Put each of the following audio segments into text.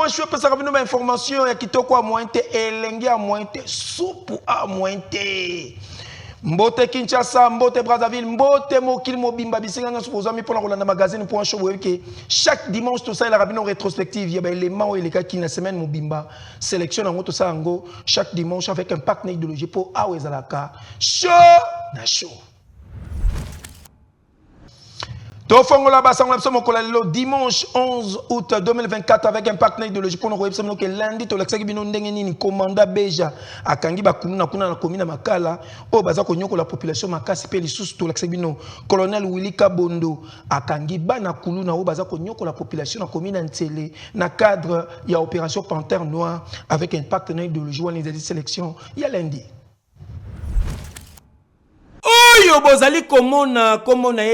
dimanche pe ça rabino information ya kitoko a mointe elengi a mointe soupe a mointe mbote Kinshasa mbote Brazzaville mbote mokili mobimba bisinga na supposa mi pona kolanda magazine pour un show que chaque dimanche tout ça la rabino rétrospective ya ba élément et les cas qui na semaine mobimba sélection en tout ça ngo chaque dimanche avec un partenaire idéologique pour awezalaka show na show. Tofongola basangla somo kolalo dimanche 11 août 2024 avec un partenaire idéologique pour nous représenter que lundi to laksaki bino ndenge nini commanda Beja akangi bakuna kuna na komina makala o baza konyoko la population makasi pe lisusu to laksaki bino colonel Willy Kabondo akangi bana kuluna o baza konyoko la population na komina Ntele na cadre ya opération Panthère Noire avec un partenaire idéologique ou les sélections ya lundi. Oyo bozali komona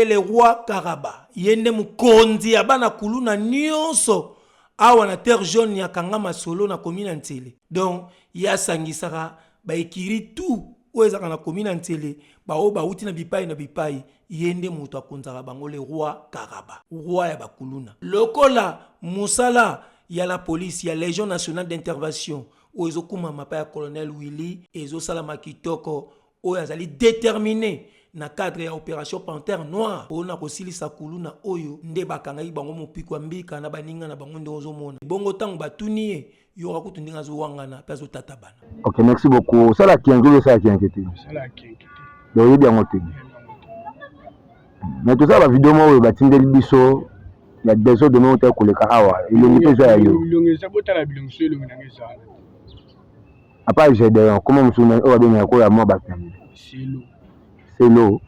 le roi Karaba yende mukonzi ya bana kuluna nyonso awa na terre jaune ya kangama solo na komina Ntele donc ya sangisaka ba ekiri tout oezaka na komina Ntele ba o ba uti na bipai yende muto akonzaka bango le roi Karaba roi ya bakuluna lokola musala ya la police ya légion nationale d'intervention oezo kuma mapa ya colonel Willy ezo sala makitoko oyo azali déterminé na cadre ya opération Panthère Noire pona kosilisa kuluna oyo nde bakanga bango mopikwa mbika na baninga na bango nde ozomona bongo tango batuni yo akutu ndinga zo wangana pezo tatabana. OK, merci beaucoup. Ça la kiango ça qui inquiété. Ça la kiango. Donc il bien monté. Mais tout ça la vidéo moi batindeli biso ya deso de monter koleka awa il est déjà yo. Il est bota la bilongo so ilongo ngeza. Apa j'ai d'ailleurs comment musuna o ba bien ko ya mo ba Celo.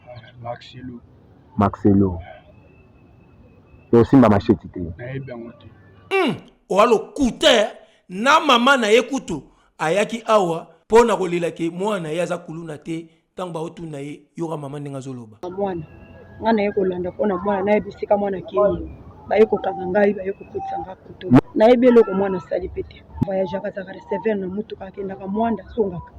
Maxelo. Et aussi ma machette. Oalo kute na mama na yekutu ayaki awa pona kolela ke mwana yaza kuluna te tangba otu na ye yoka mama ndenga zoloba. Mwana ngana yekolanda pona mwana na yebisika mwana kini bayeko kangangai bayeko kutsanga kuto. Na yebelo ko mwana sali pete. Voyage akazaka recevoir na mutu kakenda ka mwanda songaka.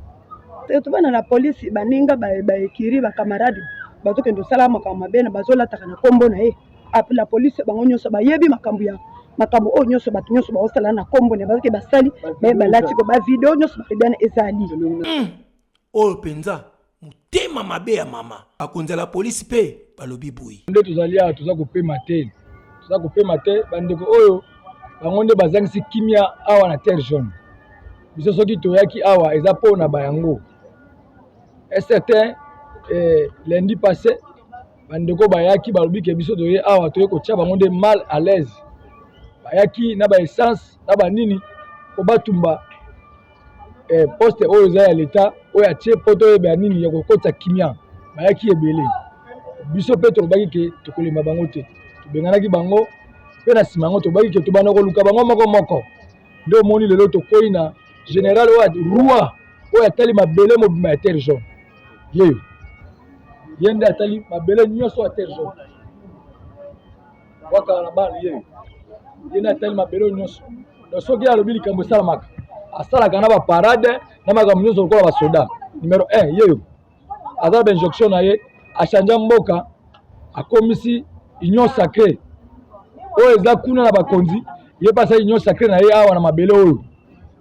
Tu vas dans la police, baninga baekiri ba camarade bato kendo salama kama bena bazola takana kombo na ye après la police bango nyoso ba yebi makambu ya makambu o nyoso bato nyoso ba osala na kombo ne bazake basali ba lati ko ba video nyoso ba bena ezali o penza mutema mabe ya mama akonza la police pe balobi boyi nde tozali a toza kopema te bandeko oyo bango nde bazangisi kimia awa na terre jaune biso soki toyaki awa eza pona bayango. Et certain lundi passé bandeko bayaki balobi ke biso toye awa toye ko tia bango nde mal à l'aise bayaki na ba essence na ba nini ko batumba poste oyo za ya l'état oyo atie poto e ba nini ya kokota kimia bayaki ebele biso pe tobaki ke tokolema bango te tobenganaki bango pe na sima ngo tobaki ke tobana ko luka bango moko nde omoni lelo tokoyi na général roi oyo atali mabele mobima ya terre jaune yeyo yende atali mabele nyonso ya terre jaune waka na bana yeyo yende atali mabele nyonso donc soki alobi likambo esalamaka asalaka na baparade na makambo nyonso lokola basoda numéro 1 yeyo aza bainjonction na ye achanja mboka akomisi union sacré oyo eza kuna na bakonzi ye pasa union sacré na ye awa na mabele oyo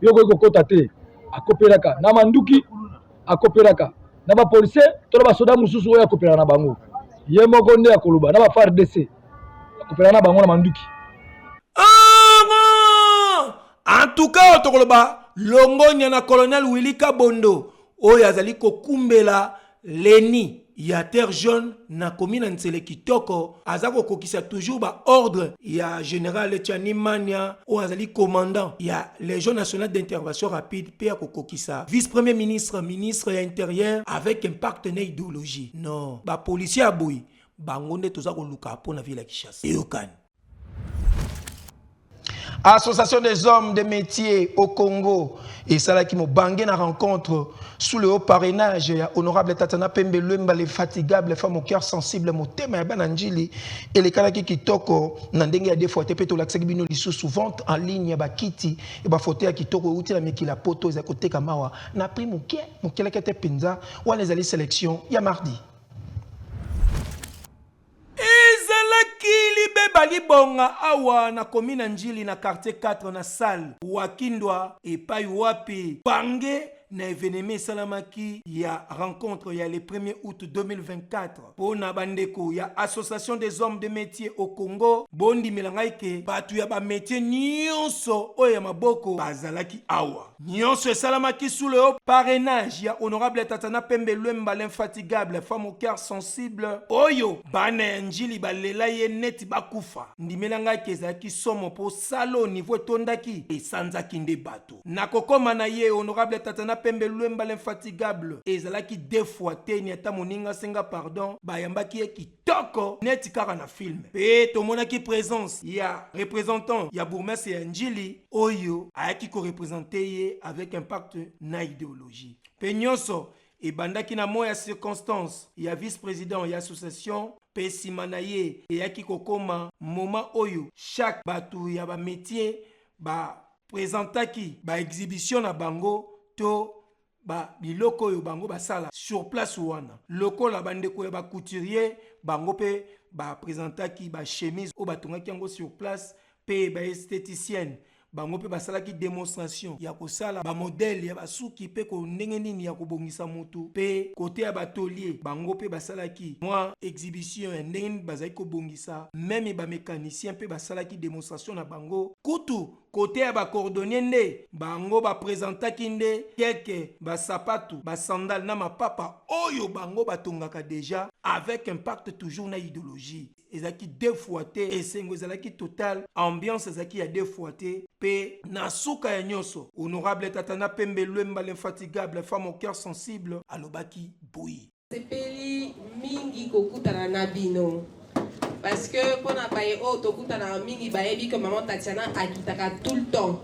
yoko kokota te akopelaka na manduki akopelaka na ba police to ba soda mususu oya akopelaka na bango ye moko nde akoloba na ba FARDC akopelaka na bango na manduki. En tout cas otokoloba longonya na colonel Willy Kabondo oyo azali kokumbela leni ya terre jaune na komina Ntele kitoko azako kokisa toujours ba ordre ya général Tiani Mania ou azali commandant ya légion nationale d'intervention rapide pe kokisa vice premier ministre ya intérieur avec un partenaire idéologie non ba policier aboyi bango nde tozako luka pona ville ya Kinshasa yokani. Association des hommes de métiers au Congo et ça là qui m'a bangé na rencontre sous le haut parrainage ya honorable Tatana Pembe Lumba les fatigables les femmes au cœur sensible mon thème ya bananjili et les kanaki kitoko na ndenge ya des fois tepe to l'accès bino lisu souvent en ligne ba kiti et ba photo ya kitoko uti la meki la poto za côté kamawa na prix moké la kete penza ou les ali sélection ya mardi ezalaki libebali bonga awa na commune Njili na quartier 4 na salle Wakindwa epai wapi Bange na événement salamaki ya rencontre ya le 1er août 2024 pona bandeko ya association des hommes de métier au Congo bondi melangaike batu ya ba métier nyonso oya maboko bazalaki awa nyonso salamaki sous le haut parrainage ya honorable Tatana Pembe Lwemba l'infatigable femme au cœur sensible oyo bana ya Njili balela ye neti bakufa ndimelangaki ezalaki somo po salo niveau tondaki esanzaki nde bato nakokoma na ye honorable Tatana Pembe Lwemba l'infatigable ezalaki deux fois teni ata moninga senga pardon bayambaki ye kitoko neti kaka na film pe tomonaki présence ya représentant ya bourgmestre ya Njili oyo ayaki ko représenter ye avec impact na idéologie pe nyonso ebandaki na moya circonstance ya vice-président ya association pe sima na ye eyaki kokoma moment oyo chaque batu ya ba métier ba présentaki ba exhibition na bango to ba biloko oyo bango basala sur place wana lokola bandeko ya ba couturier bango pe ba présentaki ba chemise o batongaki yango sur place pe ba esthéticienne bango pe basalaki démonstration ya kosala ba modèle ya basuki pe ko ndenge nini ya kobongisa mutu pe côté ya batolier bango pe basalaki moi exhibition ya ndenge nini bazali kobongisa même ba mécanicien pe basalaki démonstration na bango kutu côté ya ba cordonnier nde bango ba présentaki nde quelques ba sapatu ba sandal na mapapa oyo bango batongaka déjà avec impact toujours na idéologie ezaki deux fois te esengo ezalaki total ambiance ezaki ya deux fois te pe na suka ya nyonso honorable Tatana Pembe Lwemba l'infatigable femme au cœur sensible alobaki boyi sepeli mingi kokutana na bino parce que pona baye o tokutana mingi bayebi que maman Tatiana akitaka tout le temps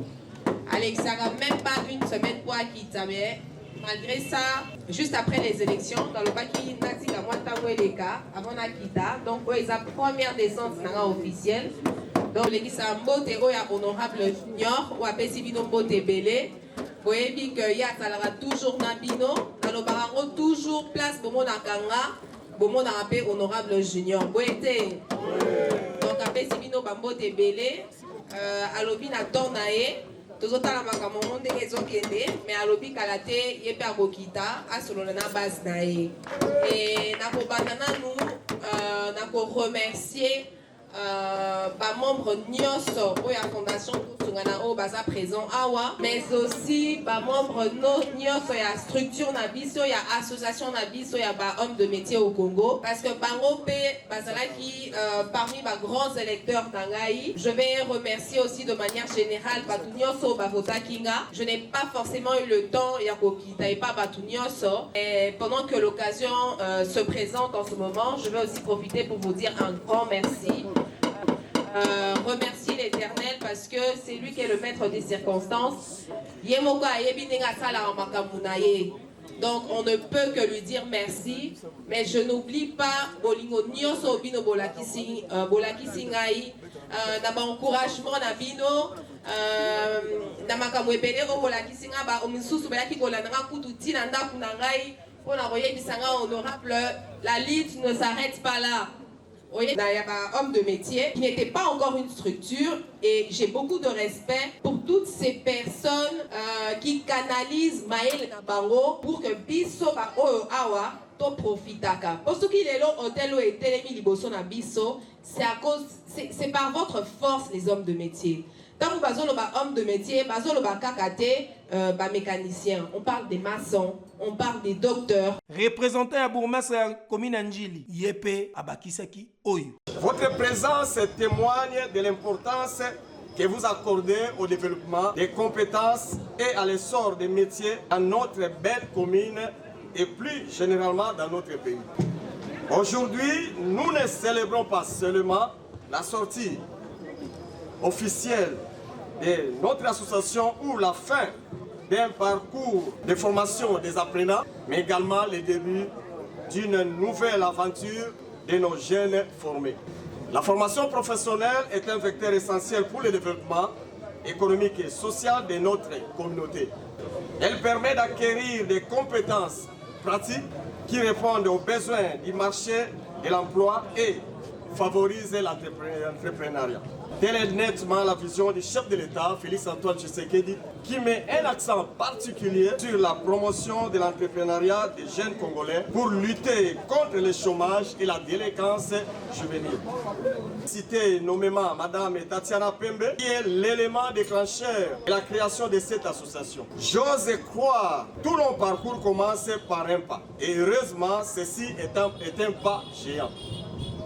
Alexaka même pas une semaine pour akita mais malgré ça, juste après les élections, dans le Baki Natika Mwantangoeleka, avant Nakita, donc c'est la première descente officielle. Donc l'église Ambo Tero ya honorable Junior, ou appelé Sibino Mbote Belé. Vous voyez que ya salara toujours Nabino, dans le barango toujours place pour mon Akanga, pour mon appelé honorable Junior. Vous voyez donc appelé Sibino Mbote Belé, Alobina Tornae. tozotala makambo ndenge ezokende mais alobi kala te ye mpe akokita asolola na base na ye e nakobanda nanu nakoremercier bamembre nyonso oyo ya fondation kutungana oyo baza présent awa mais aussi bamembre nyonso ya structure na biso ya association na biso ya bahomme de métier au Congo parce que bango mpe bazalaki parmi bagrands électeurs na ngai. Je vais remercier aussi de manière générale batu nyonso bavotaki nga. Je n'ai pas forcément eu le temps ya kokita et pas batu nyonso et pendant que l'occasion se présente en ce moment, je vais aussi profiter pour vous dire un grand merci. Remercier l'Éternel parce que c'est lui qui est le maître des circonstances. Donc on ne peut que lui dire merci, mais je n'oublie pas Bolingo Nyoso Bino Bolaki Singai, encouragement na Bino, Namakamwebele Bolaki Singa, Omisusu Belaki Bolananga Kututi Nanda Kunangai, pour la royaume Bisanga honorable, la lutte ne s'arrête pas là. Il y a un homme de métier qui n'était pas encore une structure et j'ai beaucoup de respect pour toutes ces personnes qui canalisent Maël Nabango pour que Bisso ba oyo awa to profitaka. Pour ce qui est là, hôtel et télémi liboso na Bisso, c'est par votre force les hommes de métier. Tant que bazolo ba homme de métier, bazolo ba kakate, ba mécanicien. On parle des maçons, on parle des docteurs. Représentant à bourgmestre à commune Njili, Yepe Abakisaki Oyo. Votre présence témoigne de l'importance que vous accordez au développement des compétences et à l'essor des métiers dans notre belle commune et plus généralement dans notre pays. Aujourd'hui, nous ne célébrons pas seulement la sortie officielle de notre association ou la fin d'un parcours de formation des apprenants, mais également le début d'une nouvelle aventure de nos jeunes formés. La formation professionnelle est un vecteur essentiel pour le développement économique et social de notre communauté. Elle permet d'acquérir des compétences pratiques qui répondent aux besoins du marché de l'emploi et favoriser l'entrepreneuriat. Telle est nettement la vision du chef de l'État, Félix Antoine Tshisekedi, qui met un accent particulier sur la promotion de l'entrepreneuriat des jeunes Congolais pour lutter contre le chômage et la délinquance juvénile. Citer nommément Madame Tatiana Pembe, qui est l'élément déclencheur de la création de cette association. J'ose croire, tout long parcours commence par un pas. Et heureusement, ceci est un pas géant.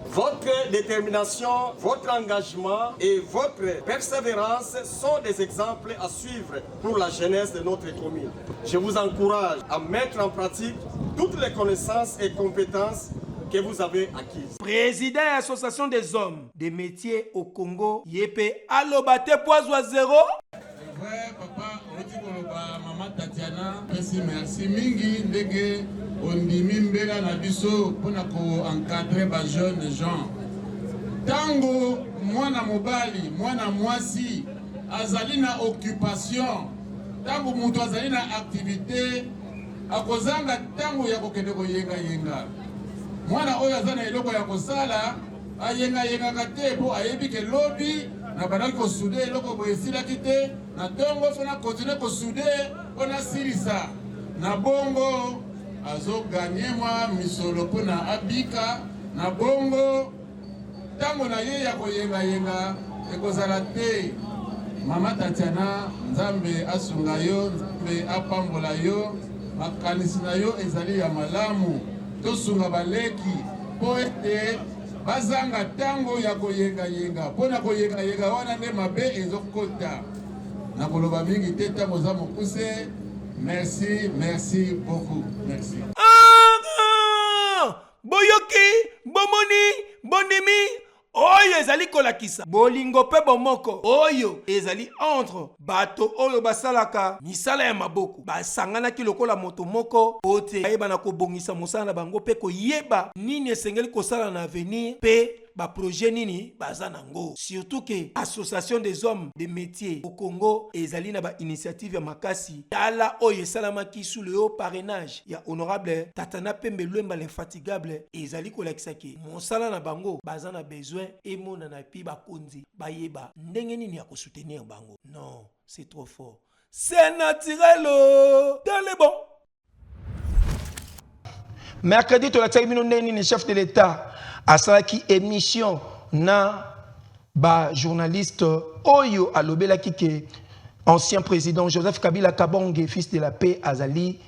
Votre détermination, votre engagement et votre persévérance sont des exemples à suivre pour la jeunesse de notre commune. Je vous encourage à mettre en pratique toutes les connaissances et compétences que vous avez acquises. Président de l'Association des hommes des métiers au Congo, Yépe Alobate Poiswa Zéro. Ouais, papa, on dit que maman Tatiana, merci mingi ndege ondimi mbela na biso pona ko encadrer ba jeunes gens. Tango mwana mobali, mwana mwasi azali na occupation, tango mutu azali na activité akozanga tango ya kokende koyenga yenga. Mwana oyo azana eloko ya kosala ayenga yenga kate po ayebi ke lobi na bandaki kosude eloko boyesilaki te na ntongo fona continue kosude mpona silisa na bongo azoganye mwa misolo mpona abika na bongo ntango na ye ya koyengayenga ekozala te. Mama Tatiana, Nzambe asunga yo, Nzambe apambola yo, makanisi na yo ezali ya malamu tosunga baleki po ete bazanga tango ya koyenga pona koyenga wana nde mabe ezokota na koloba mingi te tango za mokuse. Merci beaucoup, merci. Boyoki, bomoni, bondimi, oyo ezali kolakisa bolingo pe bomoko oyo ezali entre bato oyo basalaka misala ya maboko basanganaki lokola moto moko ote ayeba na kobongisa mosala na bango pe koyeba nini esengeli kosala na avenir pe ba projet nini baza nango. Surtout que association des hommes de métiers au Congo ezali na ba initiative ya makasi tala oyo esalamaki sous le haut parrainage ya honorable Tatana Pembe Lwemba l'infatigable ezali kolakisaki mosala na bango baza na besoin emona na pi bakonzi bayeba ndenge nini ya kosoutenir bango. Non, c'est trop fort, c'est naturel dans les bons. Mercredi tolakisaki bino ndenge nini chef de l'État asalaki émission na ba journaliste oyo alobelaki ke ancien président Joseph Kabila Kabonge fils de la paix azali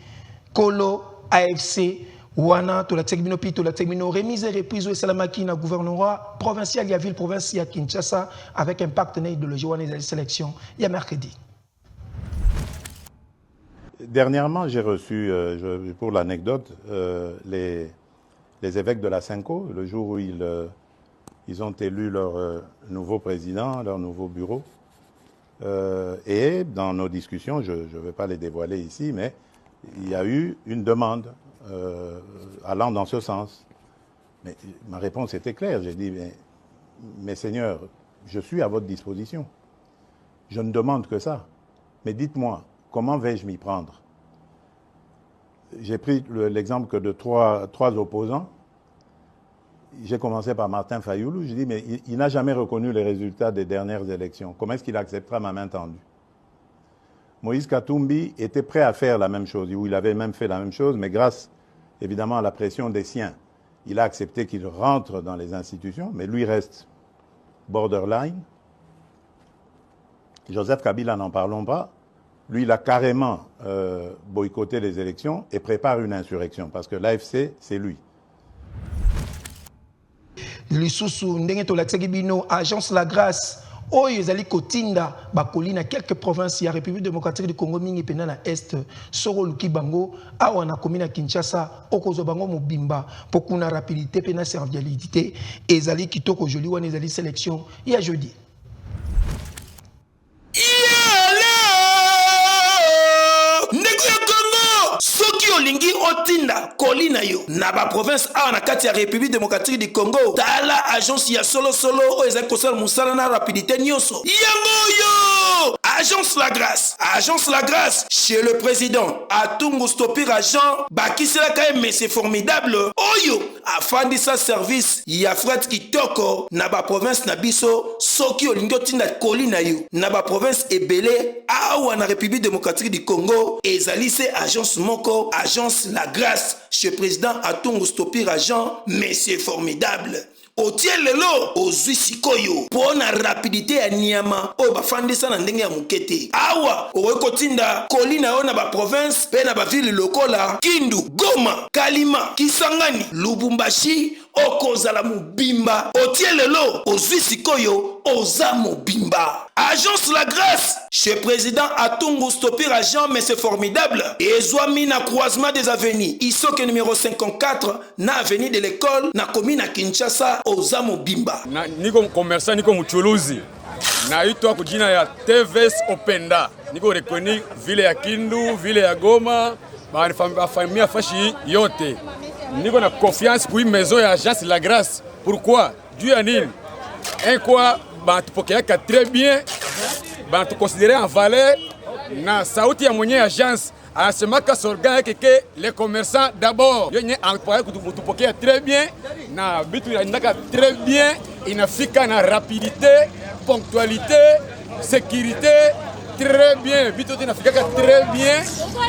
kolo AFC wana tolakisaki bino pi tolakisaki bino remise et reprise esalamaki na gouvernorat provincial ya ville province ya Kinshasa avec un partenaire idéologie wana ezali sélection ya mercredi. Dernièrement, j'ai reçu, pour l'anecdote, les évêques de la Cinco, le jour où ils ont élu leur nouveau président, leur nouveau bureau. Et dans nos discussions, je ne vais pas les dévoiler ici, mais il y a eu une demande allant dans ce sens. Mais ma réponse était claire. J'ai dit, mais Seigneur, je suis à votre disposition. Je ne demande que ça. Mais dites-moi, comment vais-je m'y prendre? J'ai pris l'exemple que de trois opposants. J'ai commencé par Martin Fayoulou. Je dis, mais il n'a jamais reconnu les résultats des dernières élections. Comment est-ce qu'il acceptera ma main tendue? Moïse Katumbi était prêt à faire la même chose, ou il avait même fait la même chose, mais grâce évidemment à la pression des siens, il a accepté qu'il rentre dans les institutions, mais lui reste borderline. Joseph Kabila, n'en parlons pas. Lui, il a carrément boycotté les élections et prépare une insurrection, parce que l'AFC, c'est lui. Lisusu ndenge tolakisaki bino agence La Grâce oyo ezali kotinda bakoli na quelques provinces ya République démocratique du Congo mingi pena na est soro luki bango awa na commune ya Kinshasa okozo bango mobimba pokuna rapidité pena serviabilité ezali kitoko joli wana ezali sélection ya jeudi. Soki olingi otinda kolina yo na ba province awa na kati ya République démocratique du Congo tala agence ya solo oyo ezali kosala musala na rapidité nyonso yango yo Agence La Grâce. Agence La Grâce, chez le président Atungu Stopir Agent, Bakisela Kaye, mais c'est formidable. Oyo, afin de sa service, ya fret kitoko, na ba province na biso, soki olingoti na koli na yo, na ba province ebele, awa na République démocratique du Congo, ezali se agence moko, Agence La Grâce, chez président Atungu Stopir Agent, mais c'est formidable. Otie lelo ozwi sikoyo pona rapidité ya nyama o bafandisa na ndenge ya mukete awa okotinda kolina yo na ba province pe na ba ville lokola Kindu, Goma, Kalima, Kisangani, Lubumbashi okozala mobimba. Otie lelo ozwi sikoyo oza mobimba. Agence La Grâce, chez président Atungu Stopir Agent, mais c'est formidable. Ezwami na croisement des avenues. Isoke numéro 54 na avenue de l'école na commune à Kinshasa oza mobimba. Niko commerçant, niko mchuluzi. Naitwa kujina ya TVS Openda. Niko rekoni vile ya Kindu, vile ya Goma, famille fashi yote. Niko na confiance pour une maison ya Agence La Grâce. Pourquoi? Dieu a nini? Un quoi batupokeaka très bien, batu considéré en valeur na sauti ya mwenye agence anasemaka slogan yake ke les commerçants d'abord. Yenye anapoa kutupokea très bien na bitu inaendaka très bien, inafika na rapidité, ponctualité, sécurité très bien. Bitu inafika très bien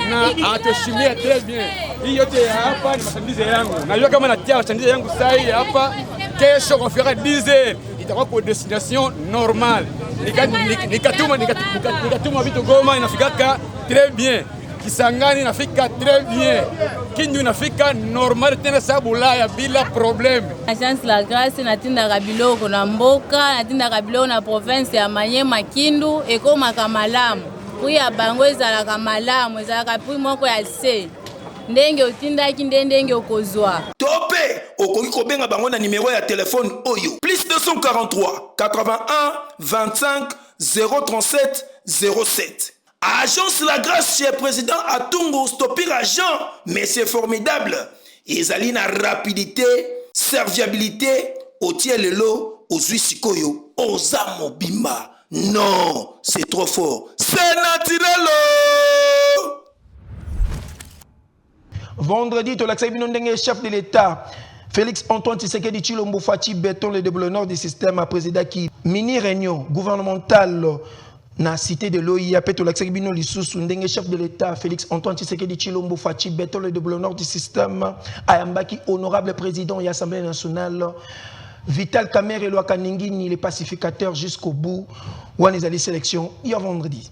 na atoshimia très bien. Hii yote hapa ni matandizo yangu. Najua kama natia matandizo yangu sai hapa kesho kufika 10h itakuwa kwa destination normale. Nikatuma vitu Goma inafikaka très bien. Kisangani inafika très bien. Kindu inafika normal tena sababu Ulaya bila problème. Agence La Grâce natinda kabiloko na mboka, natinda kabiloko na province ya Manyema Kindu ekoma kamalamu. Kuya bango ezala kamalamu, ezala kapui moko ya se. Ndenge otindaki ndenge okozwa. Tope okoki kobenga bango na numéro ya téléphone oyo +243 81 25 037 07. Agence La Grâce chez président Atungu Stopir Agent, mais c'est formidable. Ezali na rapidité, serviabilité, otie lelo ozwi sikoyo oza mobimba. Non, c'est trop fort. C'est naturel. Vendredi, Tolaksai Binondenge, chef de l'État, Félix Antoine Tshisekedi Tshilombo Fachi Béton, le développeur du système à président qui mini réunion gouvernementale na cité de l'OIA, Tolaksai Bino Lissoussou, Ndenge, chef de l'État, Félix Antoine Tshisekedi Tshilombo Fachi Béton, le développeur du système Ayambaki, honorable président de l'Assemblée nationale, Vital Kamerhe et Loaka Ningini, les pacificateurs jusqu'au bout, ou en les sélections, hier vendredi.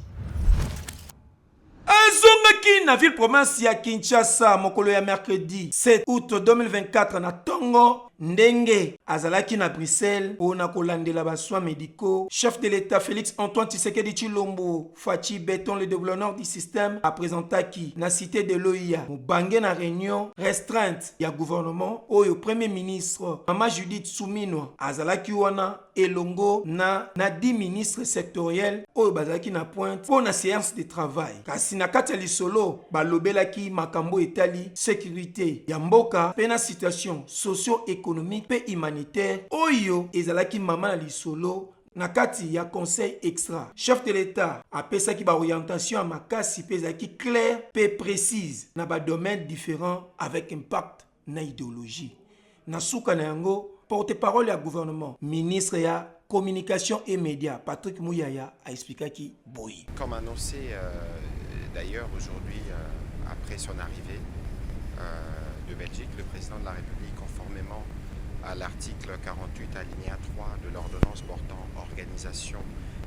Azongaki na ville province ya Kinshasa mokolo ya mercredi 7 août 2024 na Tongo ndenge azalaki na Bruxelles pona kolandela baswa médicaux. Chef de l'État Félix Antoine Tshisekedi Tshilombo Fachi Béton, le développeur du système, a présenté na cité de l'OIA mobange na réunion restreinte ya gouvernement oyo premier ministre Mama Judith Suminwa azalaki wana elongo na 10 ministres sectoriels oyo bazalaki na pointe pona séance de travail. Kasi na kati ya lisolo balobelaki makambo etali sécurité ya mboka pe na situation socio-économique pe humanitaire oyo ezalaki mama na lisolo na kati ya conseil extra. Chef de l'État apesaki ba orientation à makasi pe ezalaki claire pe précise na ba domaines différents avec impact na idéologie. Na suka na yango porte-parole ya gouvernement, ministre ya communication et médias, Patrick Mouyaya, a expliqué qui boy. Comme annoncé d'ailleurs aujourd'hui, après son arrivée de Belgique, le président de la République, conformément à l'article 48 alinéa 3 de l'ordonnance portant organisation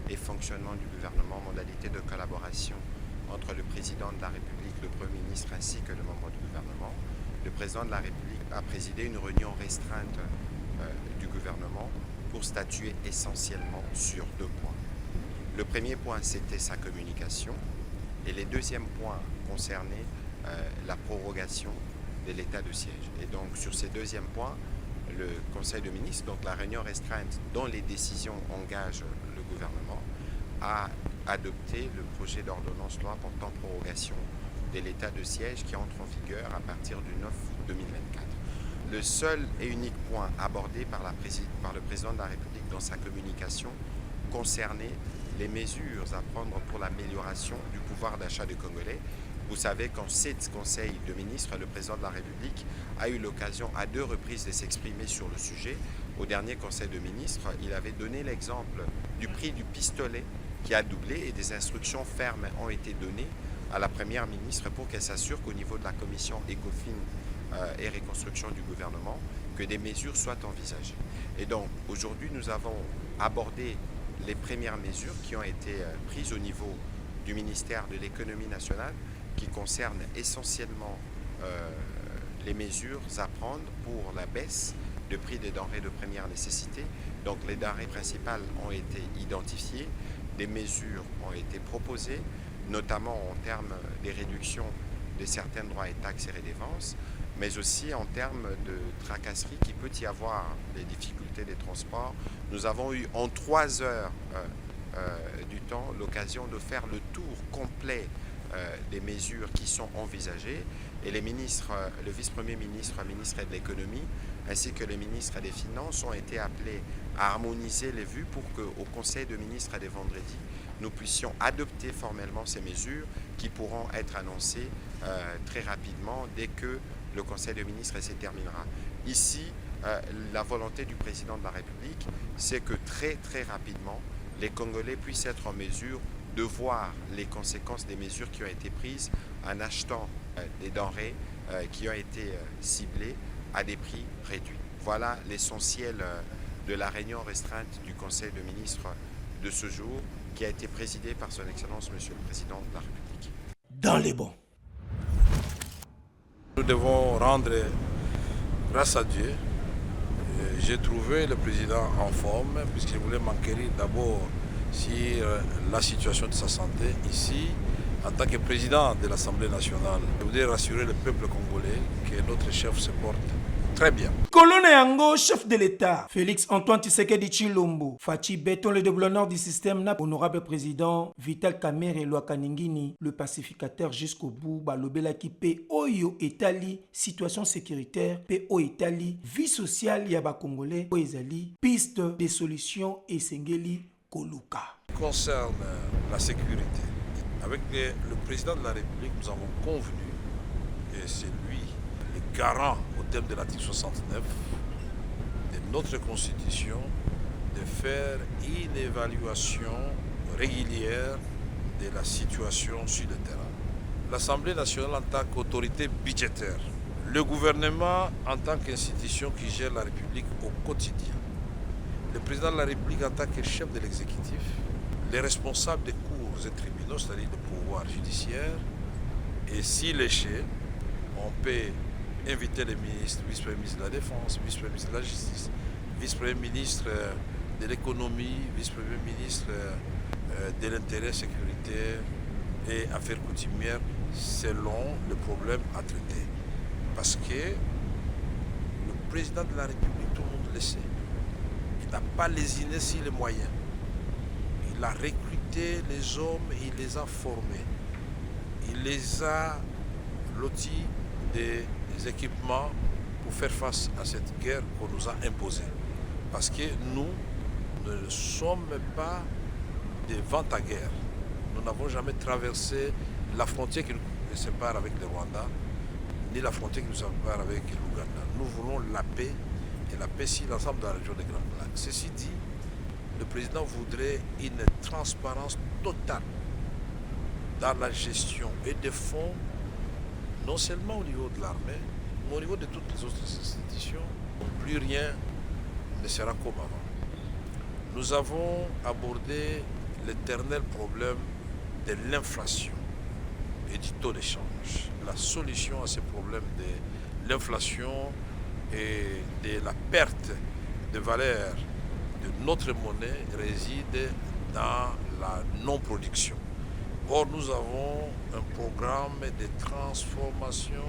et fonctionnement du gouvernement, modalité de collaboration entre le président de la République, le Premier ministre ainsi que le membre du gouvernement, le président de la République a présidé une réunion restreinte du gouvernement pour statuer essentiellement sur 2 points. Le premier point, c'était sa communication, et les deuxièmes points concernaient la prorogation de l'état de siège. Et donc sur ces deuxièmes points, le Conseil de ministres, donc la réunion restreinte dont les décisions engagent le gouvernement, a adopté le projet d'ordonnance loi portant prorogation de l'état de siège qui entre en vigueur à partir du 9 août 2024. Le seul et unique point abordé par le président de la République dans sa communication concernait les mesures à prendre pour l'amélioration du pouvoir d'achat des Congolais. Vous savez qu'en 7 conseils de ministres, le président de la République a eu l'occasion à 2 reprises de s'exprimer sur le sujet. Au dernier conseil de ministres, il avait donné l'exemple du prix du pistolet qui a doublé et des instructions fermes ont été données à la première ministre pour qu'elle s'assure qu'au niveau de la commission ECOFIN et reconstruction du gouvernement, que des mesures soient envisagées. Et donc aujourd'hui, nous avons abordé les premières mesures qui ont été prises au niveau du ministère de l'économie nationale qui concernent essentiellement les mesures à prendre pour la baisse de prix des denrées de première nécessité. Donc les denrées principales ont été identifiées, des mesures ont été proposées, notamment en termes des réductions de certains droits et taxes et redevances, mais aussi en termes de tracasseries qui peut y avoir, des difficultés des transports. Nous avons eu en 3 heures du temps l'occasion de faire le tour complet des mesures qui sont envisagées et les ministres, le vice-premier ministre, le ministre de l'économie ainsi que les ministres des finances ont été appelés à harmoniser les vues pour qu'au conseil de ministres de vendredi, nous puissions adopter formellement ces mesures qui pourront être annoncées très rapidement dès que le conseil de ministres se terminera. Ici, la volonté du président de la République, c'est que très rapidement, les Congolais puissent être en mesure de voir les conséquences des mesures qui ont été prises en achetant des denrées qui ont été ciblées à des prix réduits. Voilà l'essentiel de la réunion restreinte du Conseil de ministres de ce jour qui a été présidée par son Excellence Monsieur le Président de la République. Dans les bons. Nous devons rendre grâce à Dieu. J'ai trouvé le président en forme puisqu'il voulait m'enquérir d'abord sur la situation de sa santé ici. En tant que président de l'Assemblée nationale, je voudrais rassurer le peuple congolais que notre chef se porte très bien. Colonne Yango, chef de l'État, Félix Antoine Tshisekedi Tshilombo, Fachi Béton, le développeur du système, honorable président Vital Kamerhe Lwakaningini, le pacificateur jusqu'au bout, Balobela qui paie Oyo Etali, situation sécuritaire, paie Oyo Etali, vie sociale Yaba Congolais, Oezali, piste des solutions et Sengeli Koluka. Concerne la sécurité, avec le président de la République, nous avons convenu, et c'est lui le garant au terme de l'article 69 de notre Constitution, de faire une évaluation régulière de la situation sur le terrain. L'Assemblée nationale en tant qu'autorité budgétaire, le gouvernement en tant qu'institution qui gère la République au quotidien, le président de la République en tant que chef de l'exécutif, les responsables des cours et tribunaux, c'est-à-dire le pouvoir judiciaire, et si l'échelle, on peut inviter les ministres, vice-premier ministre de la Défense, vice-premier ministre de la Justice, vice-premier ministre de l'économie, vice-premier ministre de l'intérêt sécuritaire et affaires coutumières, selon le problème à traiter. Parce que le président de la République, tout le monde le sait, il n'a pas lésiné sur les moyens. Il a recruté les hommes, il les a formés. Il les a lotis des équipements pour faire face à cette guerre qu'on nous a imposée. Parce que nous ne sommes pas des ventes à guerre. Nous n'avons jamais traversé la frontière qui nous sépare avec le Rwanda, ni la frontière qui nous sépare avec l'Ouganda. Nous voulons la paix, et la paix sur l'ensemble de la région des Grands Lacs. Ceci dit, le président voudrait une transparence totale dans la gestion et des fonds, non seulement au niveau de l'armée, mais au niveau de toutes les autres institutions. Plus rien ne sera comme avant. Nous avons abordé l'éternel problème de l'inflation et du taux d'échange. La solution à ce problème de l'inflation et de la perte de valeur de notre monnaie réside dans la non-production. Or, nous avons un programme de transformation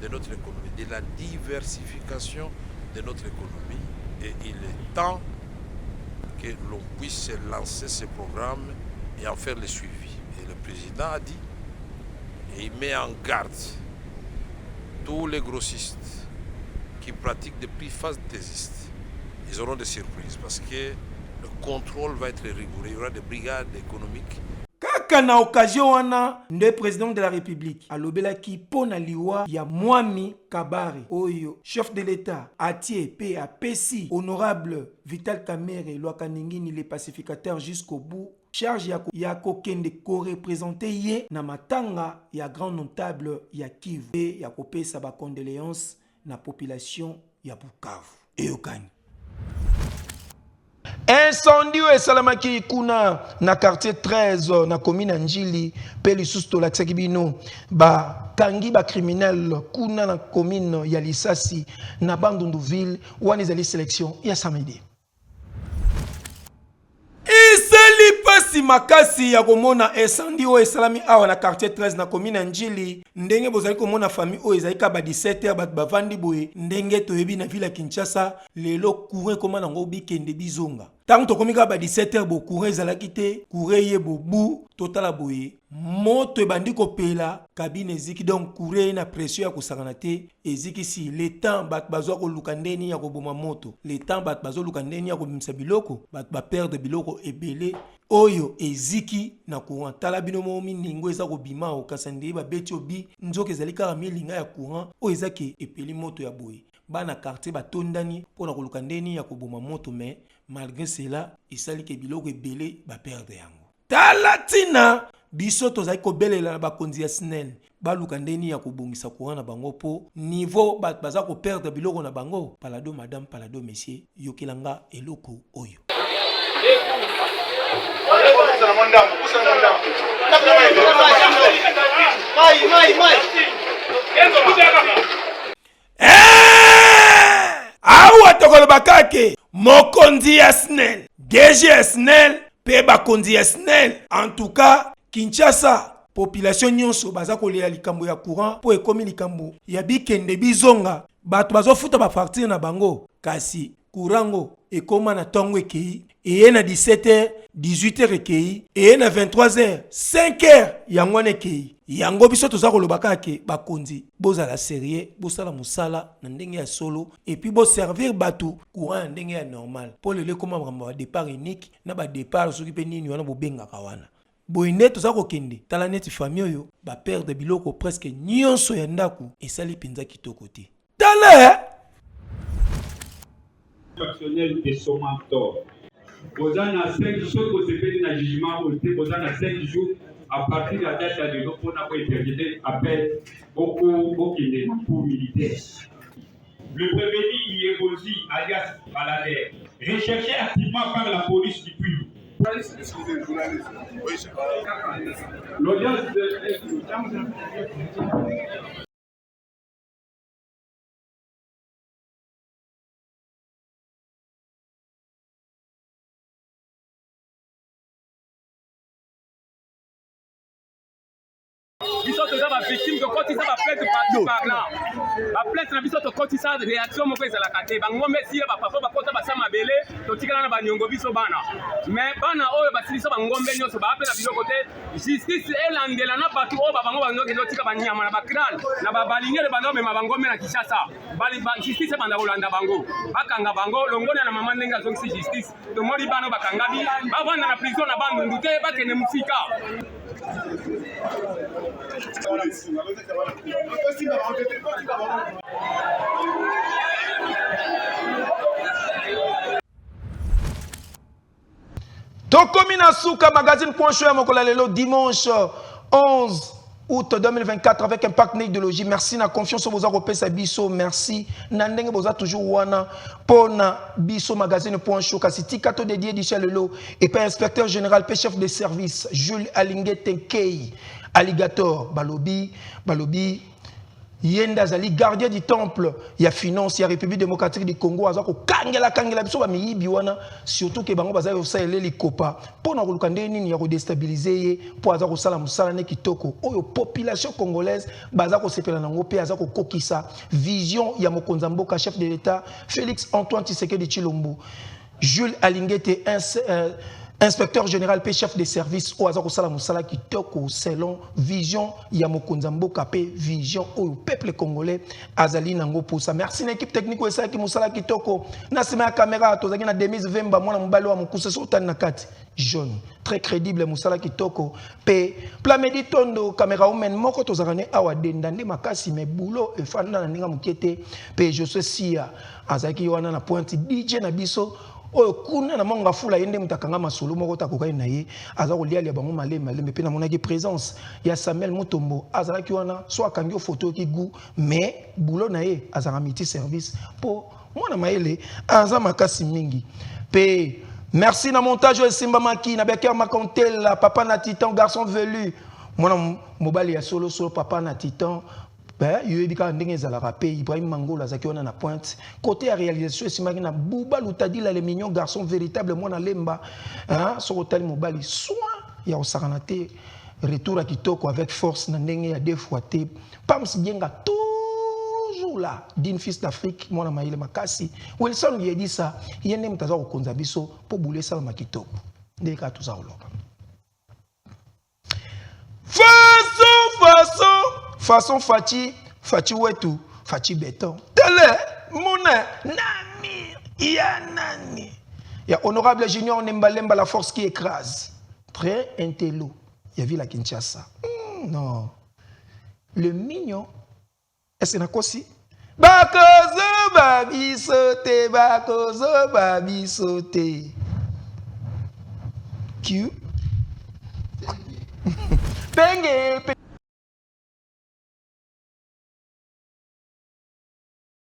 de notre économie, de la diversification de notre économie. Et il est temps que l'on puisse lancer ce programme et en faire le suivi. Et le président a dit, et il met en garde tous les grossistes qui pratiquent des prix fantaisistes. Ils auront des surprises parce que le contrôle va être rigoureux. Il y aura des brigades économiques. Kaka na occasion wana nde président de la République alobelaki pona liwa ya Mwami Kabare oyo chef de l'État atie pe apesi honorable Vital Kamerhe Lwakaningini le pacificateur jusqu'au bout charge ya kokende ko-représenter ye na matanga ya grand notable ya Kivu pe ya kopesa ba condoléances na population ya Bukavu. Eyokani incendie esalamaki kuna na quartier 13 na commune Njili pe lisusu tolakisaki bino bakangi bacriminel kuna na commune ya Lisasi na Bandunduville wana ezali sélection ya samedi. Iseli pasi makasi ya komona incendie o esalami awa na quartier 13 na commune Njili ndenge bozali komona famille o ezali ka ba 17h bat bavandi boye ndenge toyebi na ville ya Kinshasa lelo courant koma nango bikende bizonga tango tokomi ka ba 17h bo courant ezalaki te courant ye bobu totala boye moto ebandi kopela cabine eziki donc courant na pression ya kosangana te eziki si le temps bat bazwa koluka ndeni ya koboma moto le temps bat bazwa luka ndeni ya kobimisa biloko bat ba perdre biloko ebele oyo eziki na courant tala bino momi ningo eza kobima okasa ndeye babeti obi nzoka ezali kaka milinga ya courant oyo ezaki epeli moto ya boye bana quartier batondani pona koluka ndeni ya koboma moto mais malgré cela esali ke biloko ebele ba perdre yango tala tina biso tozali kobelela na bakonzi ya SNEL baluka ndeni ya kobongisa courant na bango po niveau baza ko perdre biloko na bango palado madame palado monsieur yokelanga eloko oyo awa tokoloba kake mokonzi ya SNEL DG ya SNEL pe bakonzi ya SNEL en tout cas Kinshasa population nyonso baza kolela likambo ya courant po ekomi likambo ya bikende bizonga bato bazofuta ba facture na bango kasi courango ekoma na tongo ekei eye na 17h 18h ekei eye na 23h 5h yango ekei yango biso toza koloba kake bakonzi bozala sérieux bosala musala na ndenge ya solo et puis bo servir bato courant na ndenge ya normal po lele koma ba départ unique na ba départ soki pe nini wana bobengaka wana boye nde toza kokende tala neti famille oyo ba perdre biloko presque nyonso ya ndaku esali penza kitoko te tala personnel de Somantor. Vous en avez 5 jours que vous faites un jugement, vous en avez 5 jours à partir de la date de l'eau pour avoir interprété appel beaucoup pour militaires. Le prévenu Iégozi, alias Balader, recherché activement par la police du Puy. L'audience de... biso toza bavictime tokotisa baplainte parti par là baplainte na biso tokotisa réaction moko ezalaka te bangombe esile bapapa bakota basa mabele totikala na baniongo biso bana mais bana oyo basilisa bangombe nyonso baape na biloko te justice elandela na bato oyo babango banokende otika banyama na bakrale na babalingele banda omema bangombe na Kinshasa justice ebanda kolanda bango bakanga bango longoni na mama ndenge azongisi justice tomoni bana bakangami bavanda na prison na Bandundu te bakende mosika. Tokomi na suka magazine point show ya mokola lelo dimanche 11 août 2024 avec Impact na idéologie. Merci na confiance au boza kopesa biso, merci na ndenge boza toujours wana pona biso magazine point show kasi tikato dédié d'Icha lelo et pas inspecteur général pe chef de service Jules Alingete Kei Alligator balobi Yenda Zali, gardien du temple, il y a finance, il y a République démocratique du Congo, azako kangela biso ba miyibi wana, surtout que bango baza yosa eleli kopa, pour na kolukande nini ya déstabiliser pour azako sala musala ne kitoko, oyo population congolaise bazako sepela nango pe azako kokisa vision ya mokonza mboka chef de l'État Félix Antoine Tshisekedi Tshilombo. Jules Alingete inspecteur général pe chef de service o aza kosala musala kitoko selon vision ya mokonza mboka pe vision au peuple congolais azali nango pour ça. Merci na équipe technique o esala ki musala kitoko na sima ya caméra tozaki na Demise Vemba mwana mobali wa mokuse so tani na kati jaune très crédible musala kitoko pe Plamedi Tondo caméra woman moko tozaka ne awa dendande makasi me boulot e fanda na ninga mukete pe je suis sia azaki wana na pointe DJ na biso oyo kuna na monga fula yende mutakanga masolo moko takokai na ye aza kolia lia bango malema lembe pe na monaki présence ya Samuel Mutombo azalaki wana so akangi photo ki gu mais boulot na ye azanga multi service po mwana maele aza makasi mingi pe merci na montage de Simba Maki na Becker Makontel papa na Titan garçon velu mwana mobali ya solo papa na Titan. Yoyebika ndenge ezalaka pe Ibrahim Mangola azaki wana na pointe côté ya réalisation esimaki na Bouba Lutadila le mignon garçon véritable mwana lemba soko tali mobali soin ya osakana te retour à kitoko avec force na ndenge ya deux fois te Pams Bienga toujours là d'une fils d'Afrique mwana maile makasi Wilson lui a dit ça yende mtaza kokonza biso po boule sala makitoko ndeka tuza oloba façon Fachi wetu Fachi béton tele mona nami ya nani ya honorable Junior Nembalemba la force qui écrase très intello ya ville à Kinshasa non le mignon est-ce que nakosi bakozo babisote Q Penge